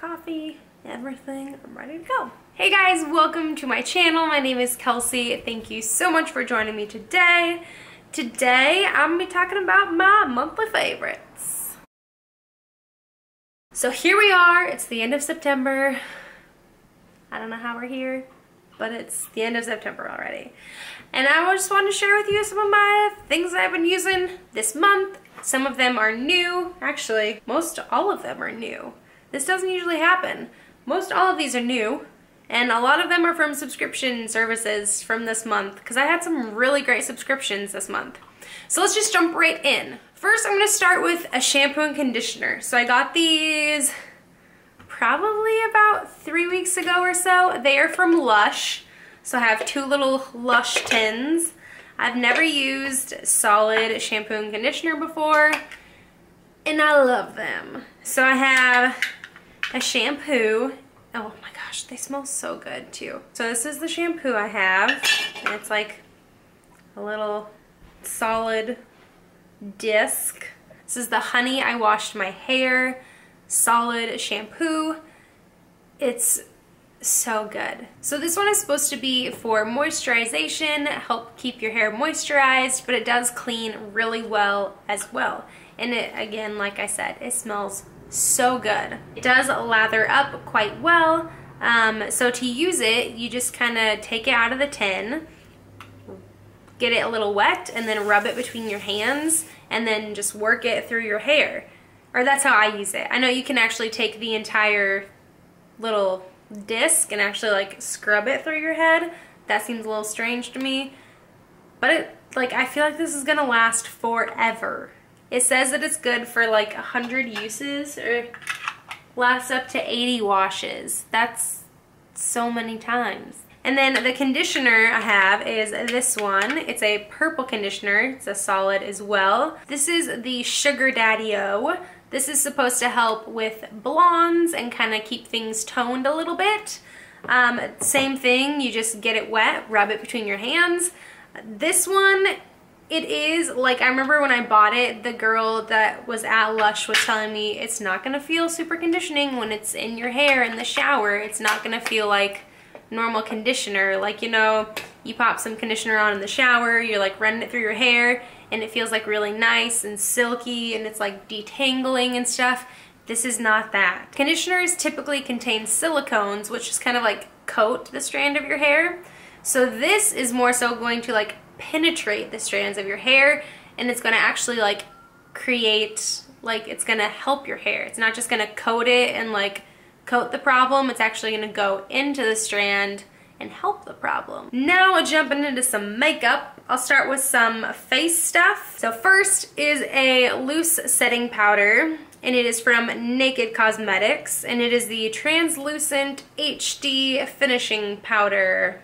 coffee, everything. I'm ready to go. Hey guys, welcome to my channel. My name is Kelsey. Thank you so much for joining me today. Today, I'm gonna be talking about my monthly favorites. So here we are, it's the end of September. I don't know how we're here, but it's the end of September already. And I just wanted to share with you some of my things that I've been using this month. Some of them are new. Actually, most all of them are new. This doesn't usually happen. Most all of these are new. And a lot of them are from subscription services from this month because I had some really great subscriptions this month. So let's just jump right in. First, I'm gonna start with a shampoo and conditioner. So I got these probably about 3 weeks ago or so. They are from Lush. So I have two little Lush tins. I've never used solid shampoo and conditioner before, and I love them. So I have a shampoo. Oh my gosh, they smell so good too. So this is the shampoo I have, and it's like a little solid disc. This is the Honey I Washed My Hair solid shampoo. It's so good. So this one is supposed to be for moisturization, help keep your hair moisturized, but it does clean really well as well. And it, again, like I said, it smells so good. It does lather up quite well. So to use it, you just kind of take it out of the tin, get it a little wet, and then rub it between your hands, and then just work it through your hair. Or that's how I use it. I know you can actually take the entire little disc and actually like scrub it through your head. That seems a little strange to me. But I feel like this is gonna last forever. It says that it's good for like 100 uses or lasts up to 80 washes. That's so many times. And then the conditioner I have is this one. It's a purple conditioner. It's a solid as well. This is the Sugar Daddy-O. This is supposed to help with blondes and kind of keep things toned a little bit. Same thing, you just get it wet, rub it between your hands. This one, it is, like, I remember when I bought it, the girl that was at Lush was telling me it's not gonna feel super conditioning when it's in your hair in the shower. It's not gonna feel like normal conditioner. Like, you know, you pop some conditioner on in the shower, you're like running it through your hair, and it feels like really nice and silky, and it's like detangling and stuff. This is not that. Conditioners typically contain silicones, which just kind of like coat the strand of your hair. So this is more so going to like penetrate the strands of your hair, and it's gonna actually like create, like it's gonna help your hair. It's not just gonna coat it and like coat the problem. It's actually gonna go into the strand and help the problem. Now jumping into some makeup. I'll start with some face stuff. So first is a loose setting powder, and it is from Naked Cosmetics, and it is the Translucent HD Finishing Powder.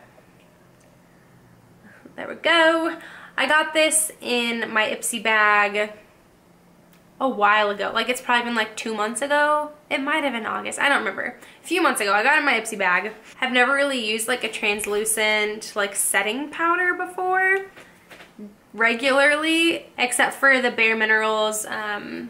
There we go. I got this in my Ipsy bag a while ago. Like, it's probably been like 2 months ago. It might have been August, I don't remember. A few months ago, I got it in my Ipsy bag. I've never really used like a translucent like setting powder before regularly, except for the Bare Minerals, I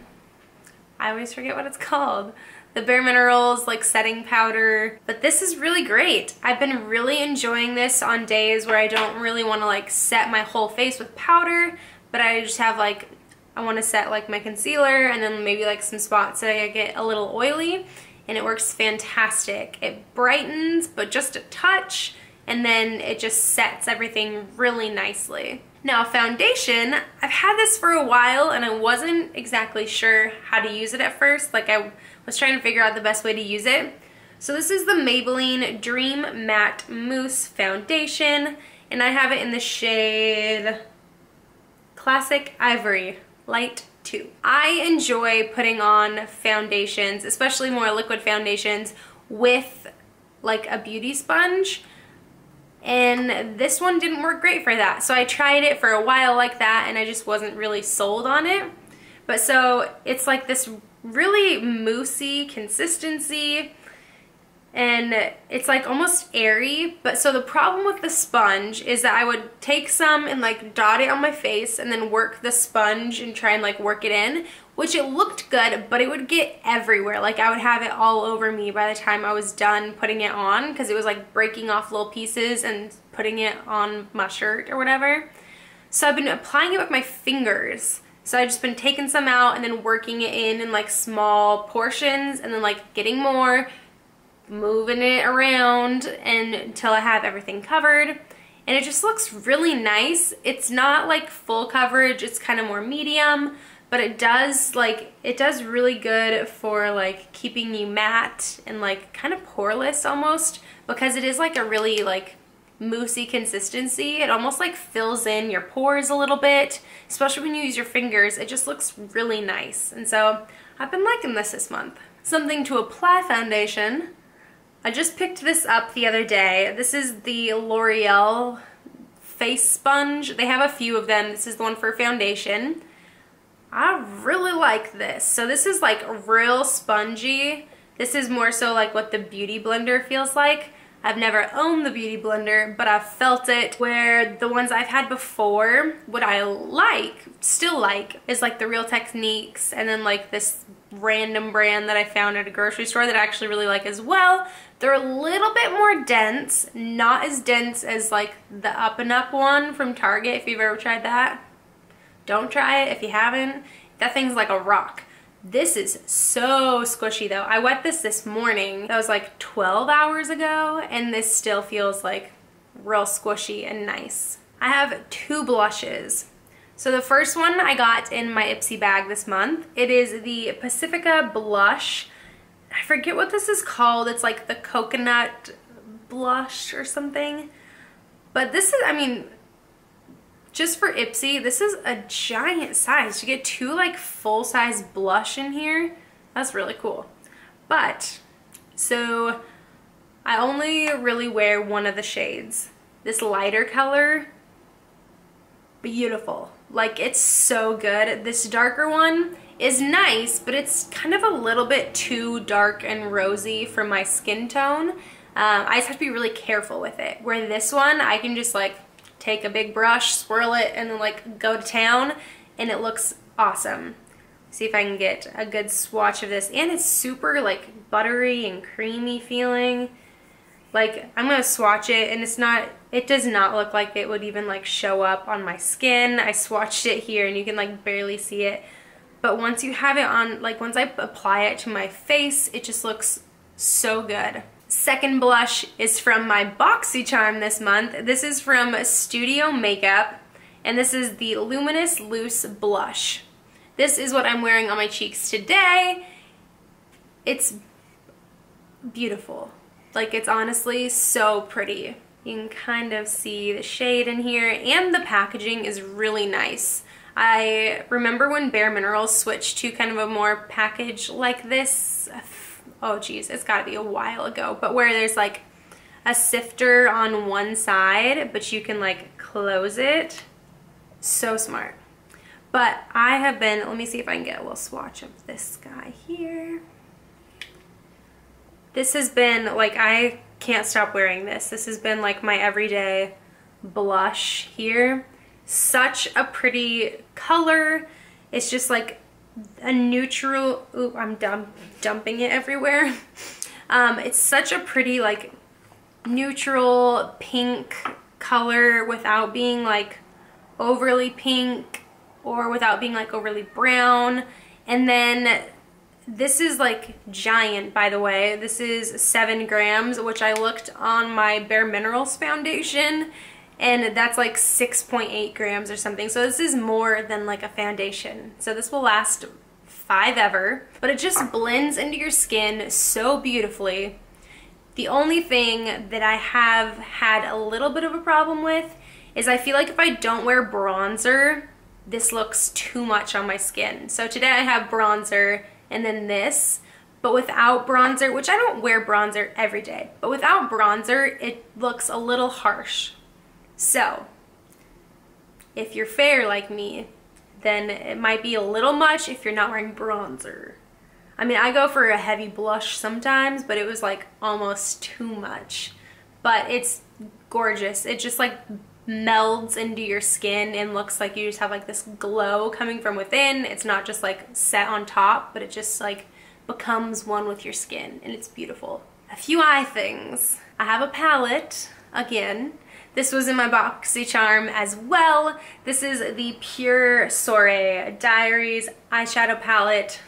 always forget what it's called. The Bare Minerals like setting powder, but this is really great. I've been really enjoying this on days where I don't really want to like set my whole face with powder, but I just have like, I want to set like my concealer and then maybe like some spots that I get a little oily, and it works fantastic. It brightens, but just a touch, and then it just sets everything really nicely. Now foundation, I've had this for a while and I wasn't exactly sure how to use it at first. Like, I was trying to figure out the best way to use it. So this is the Maybelline Dream Matte Mousse Foundation, and I have it in the shade Classic Ivory Light 2. I enjoy putting on foundations, especially more liquid foundations, with like a beauty sponge. And this one didn't work great for that. So I tried it for a while like that, and I just wasn't really sold on it. But so it's like this really moussey consistency. and it's like almost airy. But so the problem with the sponge is that I would take some and like dot it on my face and then work the sponge and try and like work it in, which it looked good, but it would get everywhere. Like I would have it all over me by the time I was done putting it on, because it was like breaking off little pieces and putting it on my shirt or whatever. So I've been applying it with my fingers. So I've just been taking some out and then working it in like small portions, and then like getting more, moving it around and until I have everything covered. And it just looks really nice. It's not like full coverage, it's kind of more medium, but it does really good for like keeping you matte and like kind of poreless almost, because it is like a really like moussey consistency. It almost like fills in your pores a little bit, especially when you use your fingers. It just looks really nice. And so I've been liking this month. Something to apply foundation. I just picked this up the other day. This is the L'Oreal face sponge. They have a few of them. This is the one for foundation. I really like this. So this is like real spongy. This is more so like what the Beauty Blender feels like. I've never owned the Beauty Blender, but I've felt it, where the ones I've had before, what I like, still like, is like the Real Techniques, and then like this random brand that I found at a grocery store that I actually really like as well. They're a little bit more dense, not as dense as like the Up and Up one from Target, if you've ever tried that. Don't try it if you haven't. That thing's like a rock. This is so squishy though. I wet this morning. That was like 12 hours ago, and this still feels like real squishy and nice. I have two blushes. So the first one I got in my Ipsy bag this month. It is the Pacifica blush. I forget what this is called. It's like the coconut blush or something. But this is, I mean, just for Ipsy, this is a giant size. You get two like full-size blush in here. That's really cool. But, so I only really wear one of the shades. This lighter color, beautiful. Like, it's so good. This darker one is nice, but it's kind of a little bit too dark and rosy for my skin tone. I just have to be really careful with it. Where this one, I can just like take a big brush, swirl it, and then like go to town, and it looks awesome. See if I can get a good swatch of this. And it's super like buttery and creamy feeling. Like, I'm gonna swatch it, and it does not look like it would even like show up on my skin. I swatched it here and you can like barely see it. But once you have it on, like once I apply it to my face, it just looks so good. Second blush is from my BoxyCharm this month. This is from Studio Makeup, and this is the Luminous Loose Blush. This is what I'm wearing on my cheeks today. It's beautiful. Like, it's honestly so pretty. You can kind of see the shade in here, and the packaging is really nice. I remember when Bare Minerals switched to kind of a more package like this. Oh geez, it's gotta be a while ago, but where there's like a sifter on one side, but you can like close it. So smart. But I have been, let me see if I can get a little swatch of this guy here. This has been like, I can't stop wearing this. This has been like my everyday blush here. Such a pretty color. It's just like a neutral, ooh, I'm dumping it everywhere. It's such a pretty like neutral pink color without being like overly pink or without being like overly brown. And then this is like giant, by the way. This is 7 grams, which I looked on my Bare Minerals foundation, and that's like 6.8 grams or something. So this is more than like a foundation. So this will last forever, but it just blends into your skin so beautifully. The only thing that I have had a little bit of a problem with is I feel like if I don't wear bronzer, this looks too much on my skin. So today I have bronzer and then this, but without bronzer, which I don't wear bronzer every day, but without bronzer, it looks a little harsh. So if you're fair like me, then it might be a little much if you're not wearing bronzer. I mean, I go for a heavy blush sometimes, but it was like almost too much. But it's gorgeous. It just like melds into your skin and looks like you just have like this glow coming from within. It's not just like set on top, but it just like becomes one with your skin, and it's beautiful. A few eye things. I have a palette again. This was in my BoxyCharm as well. This is the Pure Soiree Diaries eyeshadow palette.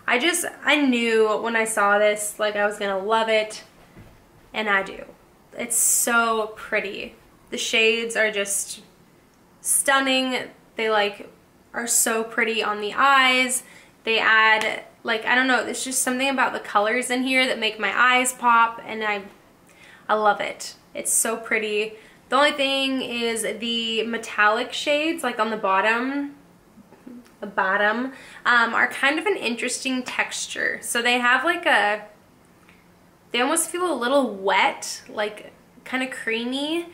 I knew when I saw this, like, I was gonna love it, and I do. It's so pretty. The shades are just stunning. They like are so pretty on the eyes. They add, like, I don't know, there's just something about the colors in here that make my eyes pop, and I love it. It's so pretty. The only thing is the metallic shades, like on the bottom, are kind of an interesting texture. So they have like they almost feel a little wet, like kind of creamy,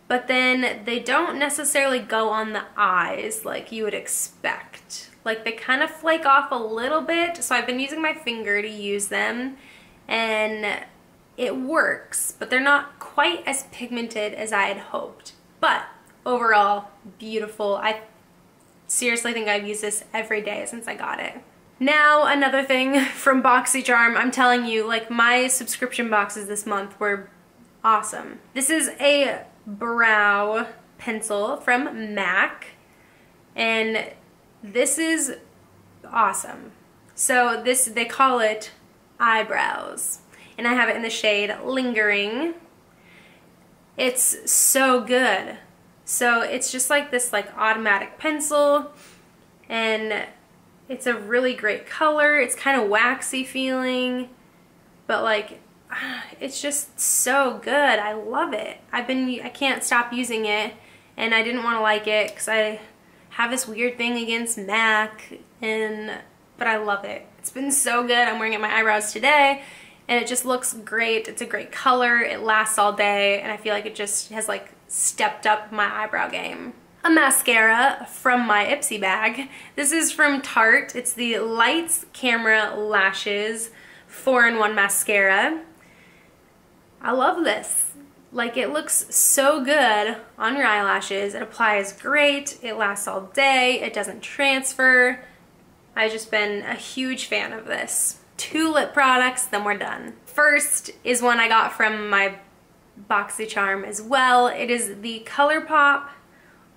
but then they don't necessarily go on the eyes like you would expect. Like they kind of flake off a little bit. So I've been using my finger to use them, and it works, but they're not quite as pigmented as I had hoped. But overall, beautiful. I seriously think I've used this every day since I got it. Now, another thing from BoxyCharm, I'm telling you, like, my subscription boxes this month were awesome. This is a brow pencil from MAC, and this is awesome. So this, they call it Eyebrows, and I have it in the shade Lingering. It's so good. So it's just like this like automatic pencil, and it's a really great color. It's kind of waxy feeling, but like it's just so good. I love it. I can't stop using it, and I didn't want to like it because I have this weird thing against MAC, but I love it. It's been so good. I'm wearing it in my eyebrows today, and it just looks great. It's a great color. It lasts all day, and I feel like it just has like stepped up my eyebrow game. A mascara from my Ipsy bag. This is from Tarte. It's the Lights Camera Lashes 4-in-1 mascara. I love this. Like, it looks so good on your eyelashes. It applies great. It lasts all day. It doesn't transfer. I've just been a huge fan of this. 2 lip products, then we're done. First is one I got from my BoxyCharm as well. It is the ColourPop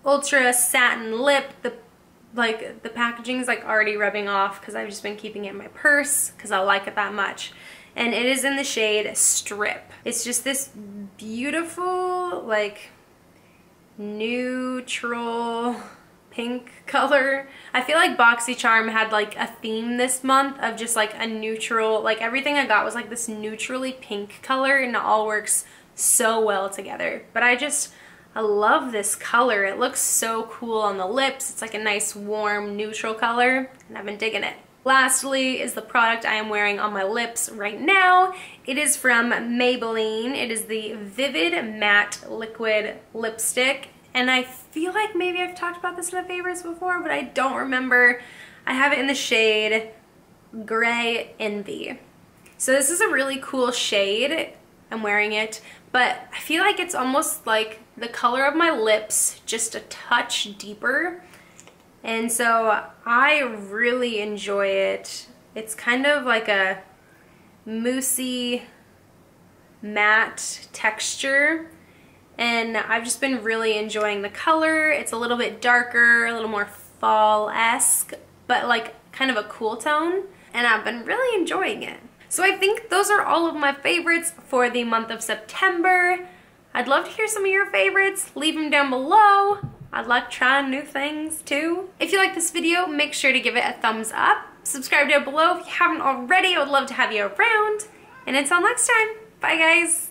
Ultra Satin Lip. The packaging is like already rubbing off because I've just been keeping it in my purse because I like it that much. And it is in the shade Strip. It's just this beautiful, like, neutral pink color. I feel like BoxyCharm had like a theme this month of just like a neutral, like everything I got was like this neutrally pink color, and it all works so well together. But I love this color. It looks so cool on the lips. It's like a nice warm neutral color, and I've been digging it. Lastly is the product I am wearing on my lips right now. It is from Maybelline. It is the Vivid Matte Liquid Lipstick, and I feel like maybe I've talked about this in the favorites before, but I don't remember. I have it in the shade Gray Envy. So this is a really cool shade. I'm wearing it, but I feel like it's almost like the color of my lips, just a touch deeper. And so I really enjoy it. It's kind of like a moussey matte texture, and I've just been really enjoying the color. It's a little bit darker, a little more fall-esque, but like kind of a cool tone, and I've been really enjoying it. So I think those are all of my favorites for the month of September. I'd love to hear some of your favorites. Leave them down below. I like trying new things too. If you like this video, make sure to give it a thumbs up. Subscribe down below if you haven't already. I would love to have you around. And until next time, bye guys.